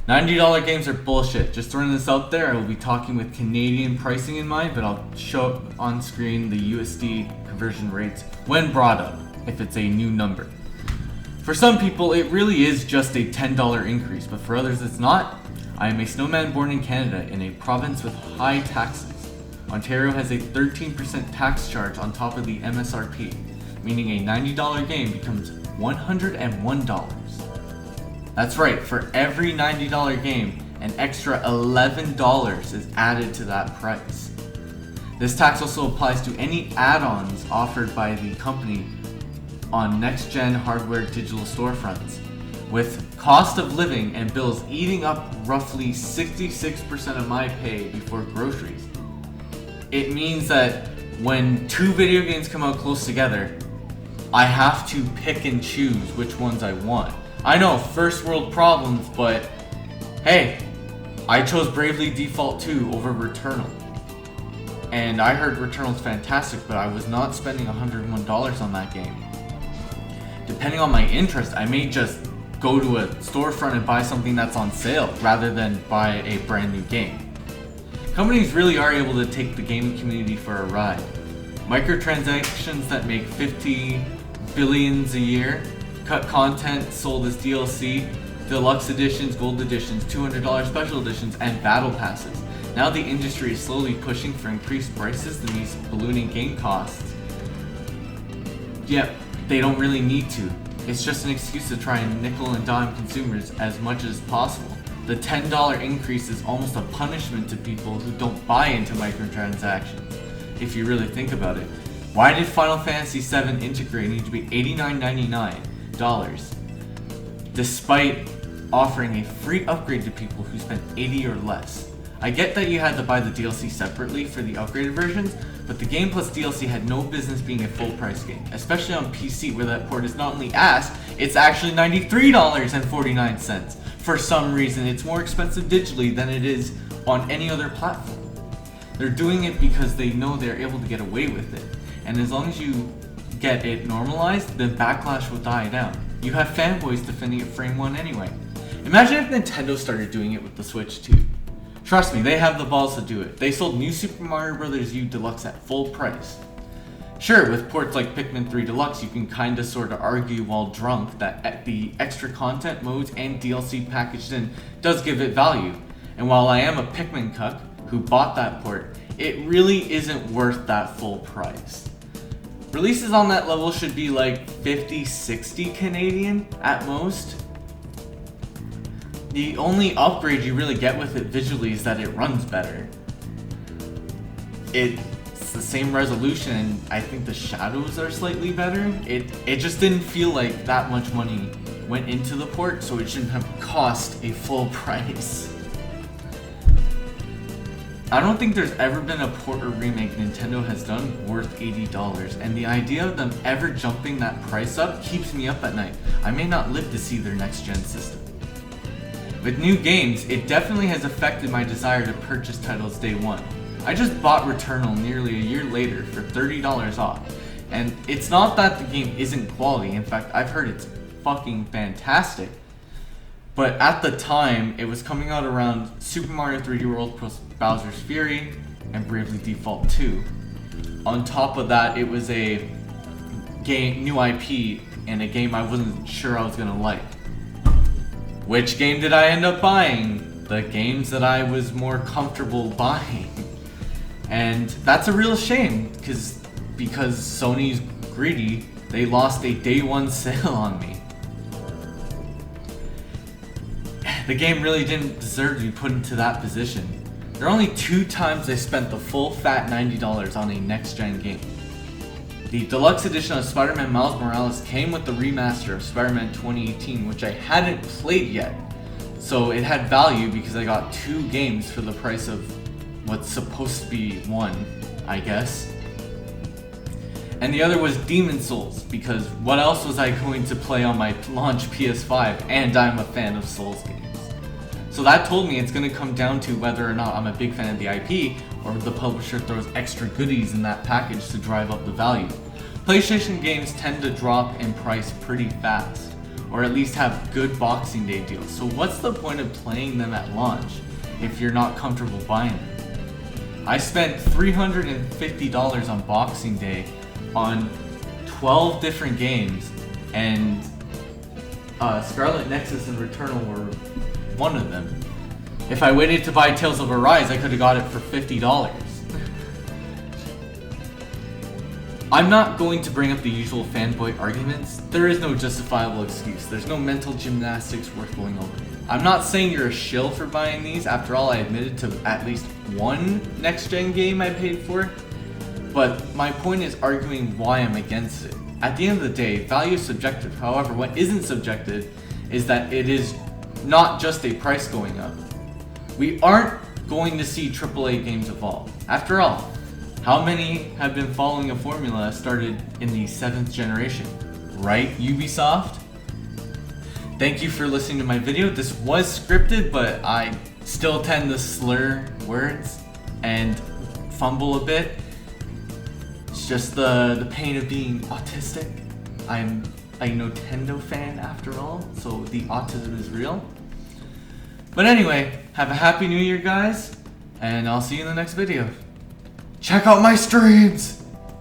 $90 games are bullshit. Just throwing this out there, I will be talking with Canadian pricing in mind, but I'll show up on screen the USD conversion rates when brought up, if it's a new number. For some people, it really is just a $10 increase, but for others it's not. I am a snowman born in Canada, in a province with high taxes. Ontario has a 13% tax charge on top of the MSRP, meaning a $90 game becomes $101. That's right, for every $90 game, an extra $11 is added to that price. This tax also applies to any add-ons offered by the company on next-gen hardware digital storefronts. With cost of living and bills eating up roughly 66% of my pay before groceries, it means that when two video games come out close together, I have to pick and choose which ones I want. I know, first world problems, but hey, I chose Bravely Default 2 over Returnal. And I heard Returnal's fantastic, but I was not spending $101 on that game. Depending on my interest, I may just go to a storefront and buy something that's on sale rather than buy a brand new game. Companies really are able to take the gaming community for a ride. Microtransactions that make 50 billions a year, cut content sold as DLC, deluxe editions, gold editions, $200 special editions, and battle passes. Now the industry is slowly pushing for increased prices than these ballooning game costs. Yep, they don't really need to. It's just an excuse to try and nickel and dime consumers as much as possible. The $10 increase is almost a punishment to people who don't buy into microtransactions, if you really think about it. Why did Final Fantasy VII Integrate need to be $89.99? Despite offering a free upgrade to people who spent $80 or less. I get that you had to buy the DLC separately for the upgraded versions, but the game plus DLC had no business being a full price game, especially on PC where that port is not only ass, it's actually $93.49. For some reason, it's more expensive digitally than it is on any other platform. They're doing it because they know they're able to get away with it, and as long as you get it normalized, then backlash will die down. You have fanboys defending it frame one anyway. Imagine if Nintendo started doing it with the Switch too. Trust me, they have the balls to do it. They sold New Super Mario Bros. U Deluxe at full price. Sure, with ports like Pikmin 3 Deluxe, you can kinda sorta argue while drunk that the extra content modes and DLC packaged in does give it value. And while I am a Pikmin cuck who bought that port, it really isn't worth that full price. Releases on that level should be like 50, 60 Canadian at most. The only upgrade you really get with it visually is that it runs better. It's the same resolution, and I think the shadows are slightly better. It just didn't feel like that much money went into the port, so it shouldn't have cost a full price. I don't think there's ever been a port or remake Nintendo has done worth $80, and the idea of them ever jumping that price up keeps me up at night. I may not live to see their next gen system. With new games, it definitely has affected my desire to purchase titles day one. I just bought Returnal nearly a year later for $30 off, and it's not that the game isn't quality. In fact, I've heard it's fucking fantastic. But at the time, it was coming out around Super Mario 3D World plus Bowser's Fury and Bravely Default 2. On top of that, it was a new IP and a game I wasn't sure I was gonna like. Which game did I end up buying? The games that I was more comfortable buying. And that's a real shame, because Sony's greedy, they lost a day one sale on me. The game really didn't deserve to be put into that position. There are only 2 times I spent the full fat $90 on a next-gen game. The deluxe edition of Spider-Man Miles Morales came with the remaster of Spider-Man 2018, which I hadn't played yet. So it had value because I got 2 games for the price of what's supposed to be 1, I guess. And the other was Demon's Souls, because what else was I going to play on my launch PS5, and I'm a fan of Souls games. So that told me it's going to come down to whether or not I'm a big fan of the IP, or the publisher throws extra goodies in that package to drive up the value. PlayStation games tend to drop in price pretty fast. or at least have good Boxing Day deals. So what's the point of playing them at launch if you're not comfortable buying them? I spent $350 on Boxing Day on 12 different games, and Scarlet Nexus and Returnal were one of them. If I waited to buy Tales of Arise, I could have got it for $50. I'm not going to bring up the usual fanboy arguments. There is no justifiable excuse. There's no mental gymnastics worth going over. I'm not saying you're a shill for buying these. After all, I admitted to at least one next-gen game I paid for. But my point is arguing why I'm against it. At the end of the day, value is subjective. However, what isn't subjective is that it is not just a price going up. We aren't going to see AAA games evolve. After all, how many have been following a formula that started in the 7th generation? Right, Ubisoft? Thank you for listening to my video. This was scripted, but I still tend to slur words and fumble a bit. It's just the pain of being autistic. I'm a Nintendo fan after all, so the autism is real. But anyway, have a happy new year, guys, and I'll see you in the next video. Check out my streams!